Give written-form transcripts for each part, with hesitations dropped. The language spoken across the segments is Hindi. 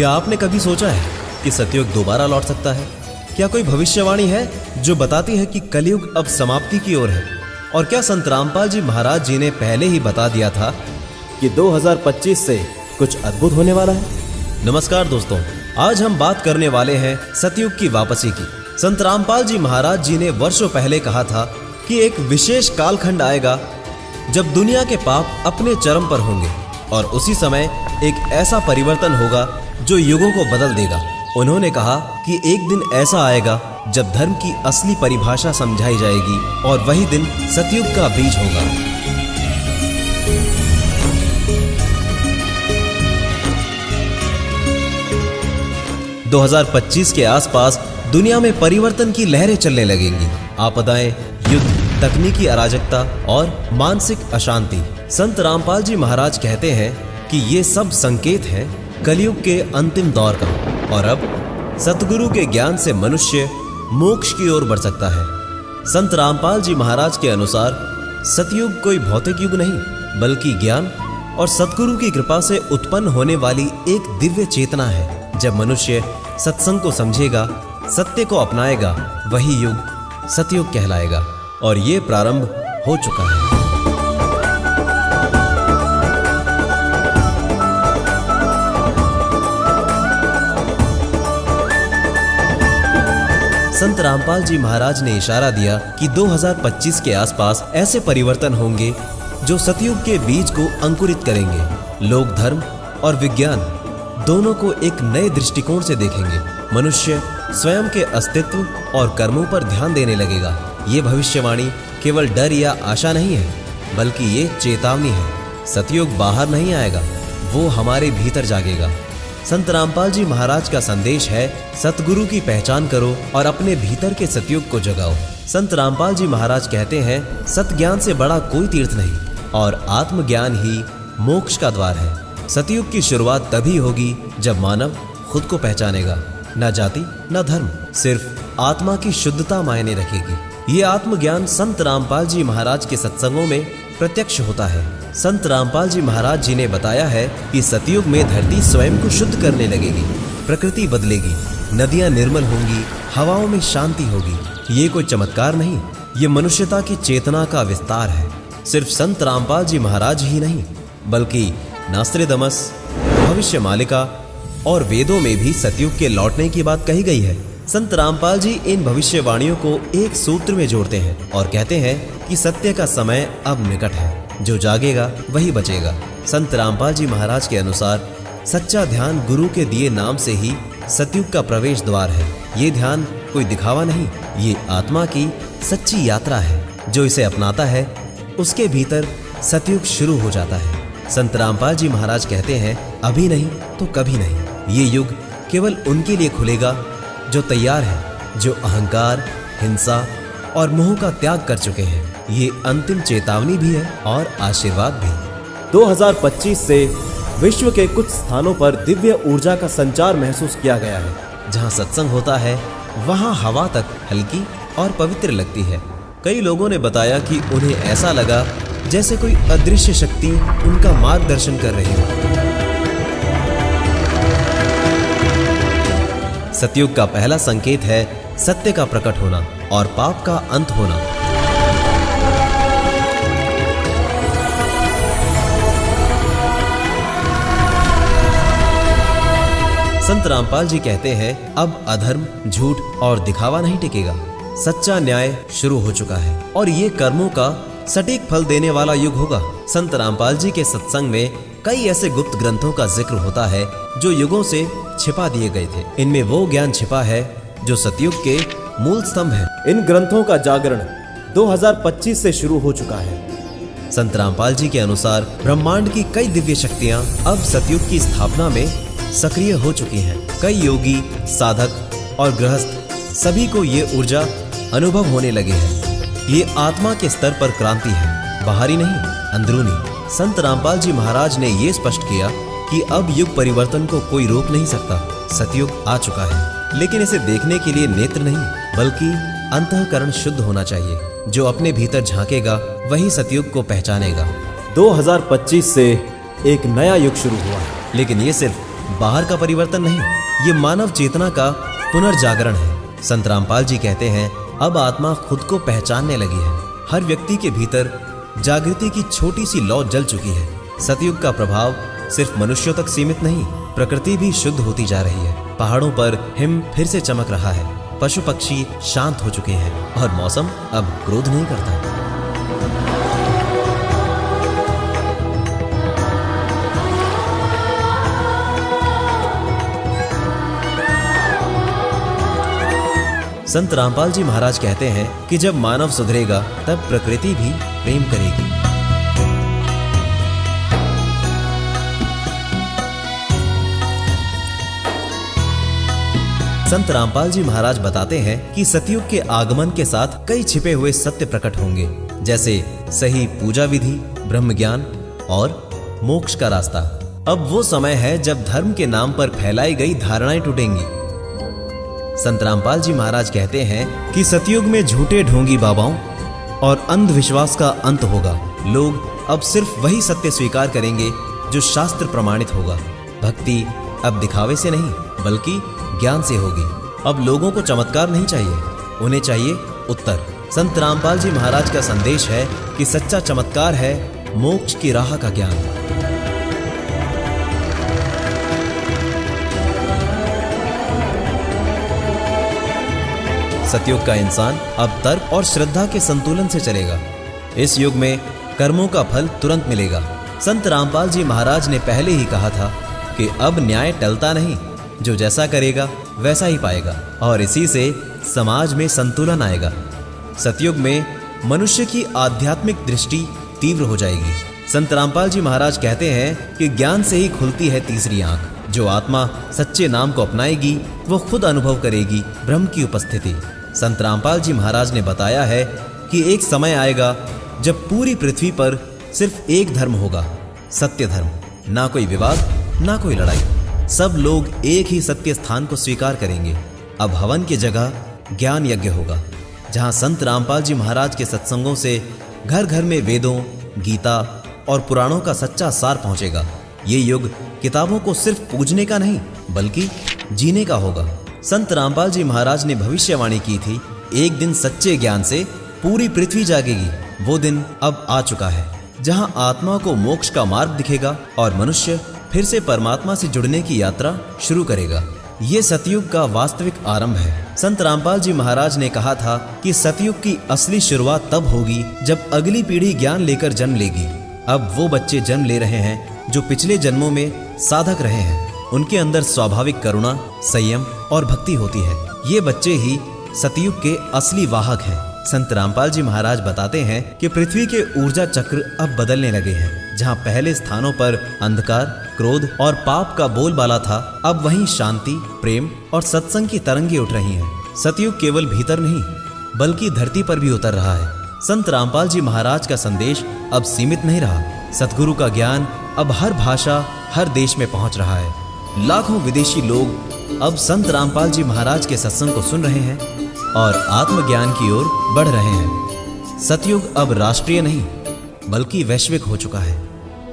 क्या आपने कभी सोचा है कि सतयुग दोबारा लौट सकता है? क्या कोई भविष्यवाणी है जो बताती है कि कलयुग अब समाप्ति की ओर है? और क्या संत रामपाल जी महाराज जी ने पहले ही बता दिया था कि 2025 से कुछ अद्भुत होने वाला है? नमस्कार दोस्तों, आज हम बात करने वाले हैं सतयुग की वापसी की। संत रामपाल जी महाराज जी ने वर्षों पहले कहा था कि एक विशेष कालखंड आएगा जब दुनिया के पाप अपने चरम पर होंगे और उसी समय एक ऐसा परिवर्तन होगा जो युगों को बदल देगा। उन्होंने कहा कि एक दिन ऐसा आएगा जब धर्म की असली परिभाषा समझाई जाएगी और वही दिन सतयुग का बीज होगा। दो 2025 के आसपास दुनिया में परिवर्तन की लहरें चलने लगेंगी। आपदाएं, युद्ध, तकनीकी अराजकता और मानसिक अशांति। संत रामपाल जी महाराज कहते हैं कि ये सब संकेत हैं कलयुग के अंतिम दौर का और अब सतगुरु के ज्ञान से मनुष्य मोक्ष की ओर बढ़ सकता है। संत रामपाल जी महाराज के अनुसार सतयुग कोई भौतिक युग नहीं बल्कि ज्ञान और सतगुरु की कृपा से उत्पन्न होने वाली एक दिव्य चेतना है। जब मनुष्य सत्संग को समझेगा, सत्य को अपनाएगा, वही युग सतयुग कहलाएगा और ये प्रारंभ हो चुका है। संत रामपाल जी महाराज ने इशारा दिया कि 2025 के आसपास ऐसे परिवर्तन होंगे जो सतयुग के बीज को अंकुरित करेंगे। लोग धर्म और विज्ञान दोनों को एक नए दृष्टिकोण से देखेंगे। मनुष्य स्वयं के अस्तित्व और कर्मों पर ध्यान देने लगेगा। ये भविष्यवाणी केवल डर या आशा नहीं है बल्कि ये चेतावनी है। सतयुग बाहर नहीं आएगा, वो हमारे भीतर जागेगा। संत रामपाल जी महाराज का संदेश है, सतगुरु की पहचान करो और अपने भीतर के सतयुग को जगाओ। संत रामपाल जी महाराज कहते हैं, सत ज्ञान से बड़ा कोई तीर्थ नहीं और आत्मज्ञान ही मोक्ष का द्वार है। सतयुग की शुरुआत तभी होगी जब मानव खुद को पहचानेगा। न जाति न धर्म, सिर्फ आत्मा की शुद्धता मायने रखेगी। ये आत्मज्ञान संत रामपाल जी महाराज के सत्संगों में प्रत्यक्ष होता है। संत रामपाल जी महाराज जी ने बताया है कि सतयुग में धरती स्वयं को शुद्ध करने लगेगी, प्रकृति बदलेगी, नदियां निर्मल होंगी, हवाओं में शांति होगी। ये कोई चमत्कार नहीं, ये मनुष्यता की चेतना का विस्तार है। सिर्फ संत रामपाल जी महाराज ही नहीं बल्कि नास्त्रेदमस, भविष्य मालिका और वेदों में भी सतयुग के लौटने की बात कही गई है। संत रामपाल जी इन भविष्यवाणियों को एक सूत्र में जोड़ते हैं और कहते हैं कि सत्य का समय अब निकट है, जो जागेगा वही बचेगा। संत रामपाल जी महाराज के अनुसार सच्चा ध्यान गुरु के दिए नाम से ही सतयुग का प्रवेश द्वार है। ये ध्यान कोई दिखावा नहीं, ये आत्मा की सच्ची यात्रा है। जो इसे अपनाता है उसके भीतर सतयुग शुरू हो जाता है। संत रामपाल जी महाराज कहते हैं, अभी नहीं तो कभी नहीं। ये युग केवल उनके लिए खुलेगा जो तैयार है, जो अहंकार, हिंसा और मोह का त्याग कर चुके हैं। ये अंतिम चेतावनी भी है और आशीर्वाद भी। 2025 से विश्व के कुछ स्थानों पर दिव्य ऊर्जा का संचार महसूस किया गया है। जहां सत्संग होता है वहां हवा तक हल्की और पवित्र लगती है। कई लोगों ने बताया कि उन्हें ऐसा लगा जैसे कोई अदृश्य शक्ति उनका मार्गदर्शन कर रही हो। सतयुग का पहला संकेत है सत्य का प्रकट होना और पाप का अंत होना। संत रामपाल जी कहते हैं, अब अधर्म, झूठ और दिखावा नहीं टिकेगा। सच्चा न्याय शुरू हो चुका है और ये कर्मों का सटीक फल देने वाला युग होगा। संत रामपाल जी के सत्संग में कई ऐसे गुप्त ग्रंथों का जिक्र होता है जो युगों से छिपा दिए गए थे। इनमें वो ज्ञान छिपा है जो सतयुग के मूल स्तंभ है। इन ग्रंथों का जागरण 2025 से शुरू हो चुका है। संत रामपाल जी के अनुसार ब्रह्मांड की कई दिव्य शक्तियां अब सतयुग की स्थापना में सक्रिय हो चुकी हैं। कई योगी, साधक और गृहस्थ सभी को ये ऊर्जा अनुभव होने लगे हैं। ये आत्मा के स्तर पर क्रांति है, बाहरी नहीं, अंदरूनी। संत रामपाल जी महाराज ने ये स्पष्ट किया कि अब युग परिवर्तन को कोई रोक नहीं सकता। सतयुग आ चुका है, लेकिन इसे देखने के लिए नेत्र नहीं बल्कि अंतःकरण शुद्ध होना चाहिए। जो अपने भीतर झांकेगा वही सतयुग को पहचानेगा। 2025 से एक नया युग शुरू हुआ है, लेकिन ये सिर्फ बाहर का परिवर्तन नहीं, ये मानव चेतना का पुनर्जागरण है। संत रामपाल जी कहते हैं, अब आत्मा खुद को पहचानने लगी है। हर व्यक्ति के भीतर जागृति की छोटी सी लौ जल चुकी है। सतयुग का प्रभाव सिर्फ मनुष्यों तक सीमित नहीं, प्रकृति भी शुद्ध होती जा रही है। पहाड़ों पर हिम फिर से चमक रहा है, पशु पक्षी शांत हो चुके हैं और मौसम अब क्रोध नहीं करता। संत रामपाल जी महाराज कहते हैं कि जब मानव सुधरेगा तब प्रकृति भी प्रेम करेगी। संत रामपाल जी महाराज बताते हैं कि सतयुग के आगमन के साथ कई छिपे हुए सत्य प्रकट होंगे, जैसे सही पूजा विधि, ब्रह्म ज्ञान और मोक्ष का रास्ता। अब वो समय है जब धर्म के नाम पर फैलाई गई धारणाएं टूटेंगी। संत रामपाल जी महाराज कहते हैं कि सतयुग में झूठे ढोंगी बाबाओं और अंधविश्वास का अंत होगा। लोग अब सिर्फ वही सत्य स्वीकार करेंगे जो शास्त्र प्रमाणित होगा। भक्ति अब दिखावे से नहीं बल्कि ज्ञान से होगी। अब लोगों को चमत्कार नहीं चाहिए, उन्हें चाहिए उत्तर। संत रामपाल जी महाराज का संदेश है कि सच्चा चमत्कार है मोक्ष की राह का ज्ञान। सतयुग का इंसान अब तर्क और श्रद्धा के संतुलन से चलेगा। इस युग में कर्मों का फल तुरंत मिलेगा। संत रामपाल जी महाराज ने पहले ही कहा था कि अब न्याय टलता नहीं, जो जैसा करेगा वैसा ही पाएगा, और इसी से समाज में संतुलन आएगा। सतयुग में मनुष्य की आध्यात्मिक दृष्टि तीव्र हो जाएगी। संत रामपाल जी महाराज कहते हैं कि ज्ञान से ही खुलती है तीसरी आंख। जो आत्मा सच्चे नाम को अपनाएगी वो खुद अनुभव करेगी ब्रह्म की उपस्थिति। संत रामपाल जी महाराज ने बताया है कि एक समय आएगा जब पूरी पृथ्वी पर सिर्फ एक धर्म होगा, सत्य धर्म। ना कोई विवाद, ना कोई लड़ाई, सब लोग एक ही सत्य स्थान को स्वीकार करेंगे। अब हवन की जगह ज्ञान यज्ञ होगा, जहां संत रामपाल जी महाराज के सत्संगों से घर घर में वेदों, गीता और पुराणों का सच्चा सार पहुंचेगा। ये युग किताबों को सिर्फ पूजने का नहीं बल्कि जीने का होगा। संत रामपाल जी महाराज ने भविष्यवाणी की थी, एक दिन सच्चे ज्ञान से पूरी पृथ्वी जागेगी। वो दिन अब आ चुका है, जहां आत्मा को मोक्ष का मार्ग दिखेगा और मनुष्य फिर से परमात्मा से जुड़ने की यात्रा शुरू करेगा। ये सतयुग का वास्तविक आरंभ है। संत रामपाल जी महाराज ने कहा था कि सतयुग की असली शुरुआत तब होगी जब अगली पीढ़ी ज्ञान लेकर जन्म लेगी। अब वो बच्चे जन्म ले रहे हैं जो पिछले जन्मों में साधक रहे हैं। उनके अंदर स्वाभाविक करुणा, संयम और भक्ति होती है। ये बच्चे ही सतयुग के असली वाहक हैं। संत रामपाल जी महाराज बताते हैं कि पृथ्वी के ऊर्जा चक्र अब बदलने लगे हैं। जहां पहले स्थानों पर अंधकार, क्रोध और पाप का बोलबाला था, अब वहीं शांति, प्रेम और सत्संग की तरंगे उठ रही हैं। सतयुग केवल भीतर नहीं बल्कि धरती पर भी उतर रहा है। संत रामपाल जी महाराज का संदेश अब सीमित नहीं रहा। सतगुरु का ज्ञान अब हर भाषा, हर देश में पहुंच रहा है। लाखों विदेशी लोग अब संत रामपाल जी महाराज के सत्संग को सुन रहे हैं और आत्मज्ञान की ओर बढ़ रहे हैं। सतयुग अब राष्ट्रीय नहीं बल्कि वैश्विक हो चुका है।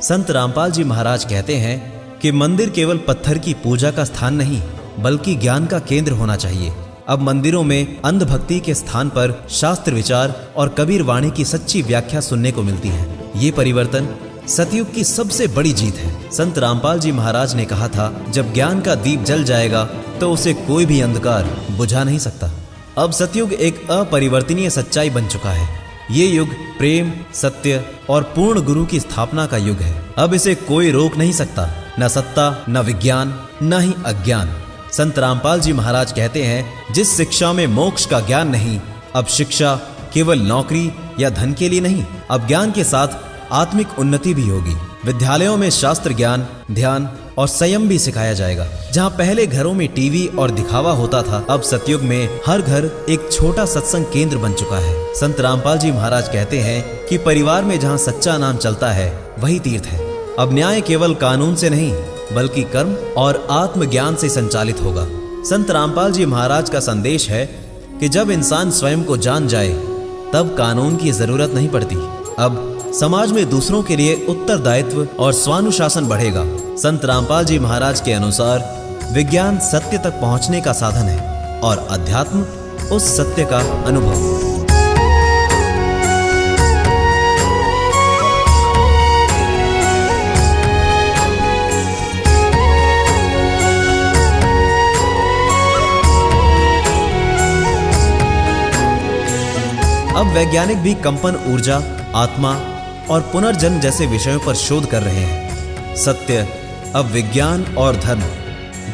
संत रामपाल जी महाराज कहते हैं कि मंदिर केवल पत्थर की पूजा का स्थान नहीं बल्कि ज्ञान का केंद्र होना चाहिए। अब मंदिरों में अंधभक्ति के स्थान पर शास्त्र विचार और कबीर वाणी की सच्ची व्याख्या सुनने को मिलती है। ये परिवर्तन सतयुग की सबसे बड़ी जीत है। संत रामपाल जी महाराज ने कहा था, जब ज्ञान का दीप जल जाएगा तो उसे कोई भी अंधकार बुझा नहीं सकता। अब सतयुग एक अपरिवर्तनीय सच्चाई बन चुका है। ये युग प्रेम, सत्य और पूर्ण गुरु की स्थापना का युग है। अब इसे कोई रोक नहीं सकता, न सत्ता, न विज्ञान, न ही अज्ञान। संत रामपाल जी महाराज कहते हैं, जिस शिक्षा में मोक्ष का ज्ञान नहीं, अब शिक्षा केवल नौकरी या धन के लिए नहीं, अब ज्ञान के साथ आत्मिक उन्नति भी होगी। विद्यालयों में शास्त्र ज्ञान, ध्यान और संयम भी सिखाया जाएगा। जहां पहले घरों में टीवी और दिखावा होता था, अब सतयुग में हर घर एक छोटा सत्संग केंद्र बन चुका है। संत रामपाल जी महाराज कहते हैं कि परिवार में जहां सच्चा नाम चलता है वही तीर्थ है। अब न्याय केवल कानून से नहीं बल्कि कर्म और आत्मज्ञान से संचालित होगा। संत रामपाल जी महाराज का संदेश है कि जब इंसान स्वयं को जान जाए तब कानून की जरूरत नहीं पड़ती। अब समाज में दूसरों के लिए उत्तरदायित्व और स्वानुशासन बढ़ेगा। संत रामपाल जी महाराज के अनुसार विज्ञान सत्य तक पहुंचने का साधन है और अध्यात्म उस सत्य का अनुभव। अब वैज्ञानिक भी कंपन ऊर्जा, आत्मा और पुनर्जन्म जैसे विषयों पर शोध कर रहे हैं। सत्य अब विज्ञान और धर्म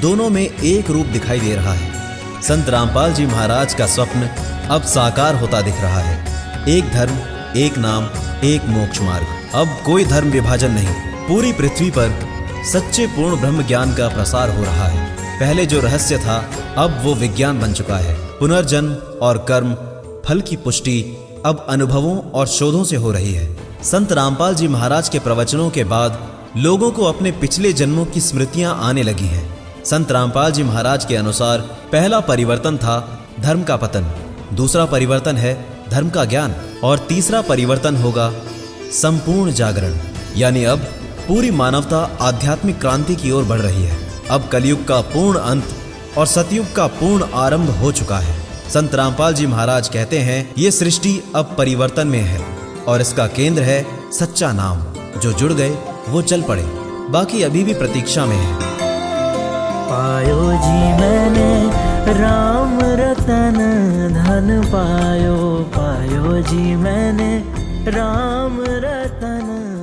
दोनों में एक रूप दिखाई दे रहा है। संत रामपाल जी महाराज का स्वप्न अब साकार होता दिख रहा है। एक धर्म, एक नाम, एक मोक्ष मार्ग। अब कोई धर्म विभाजन नहीं। पूरी पृथ्वी पर सच्चे पूर्ण ब्रह्म ज्ञान का प्रसार हो रहा है। पहले जो रहस्य था अब वो विज्ञान बन चुका है। पुनर्जन्म और कर्म फल की पुष्टि अब अनुभवों और शोधों से हो रही है। संत रामपाल जी महाराज के प्रवचनों के बाद लोगों को अपने पिछले जन्मों की स्मृतियां आने लगी हैं। संत रामपाल जी महाराज के अनुसार पहला परिवर्तन था धर्म का पतन, दूसरा परिवर्तन है धर्म का ज्ञान और तीसरा परिवर्तन होगा संपूर्ण जागरण। यानी अब पूरी मानवता आध्यात्मिक क्रांति की ओर बढ़ रही है। अब कलयुग का पूर्ण अंत और सतयुग का पूर्ण आरंभ हो चुका है। संत रामपाल जी महाराज कहते हैं ये सृष्टि अब परिवर्तन में है और इसका केंद्र है सच्चा नाम। जो जुड़ गए वो चल पड़े, बाकी अभी भी प्रतीक्षा में है। पायो जी मैंने राम रतन धन पायो, पायो जी मैंने राम रतन।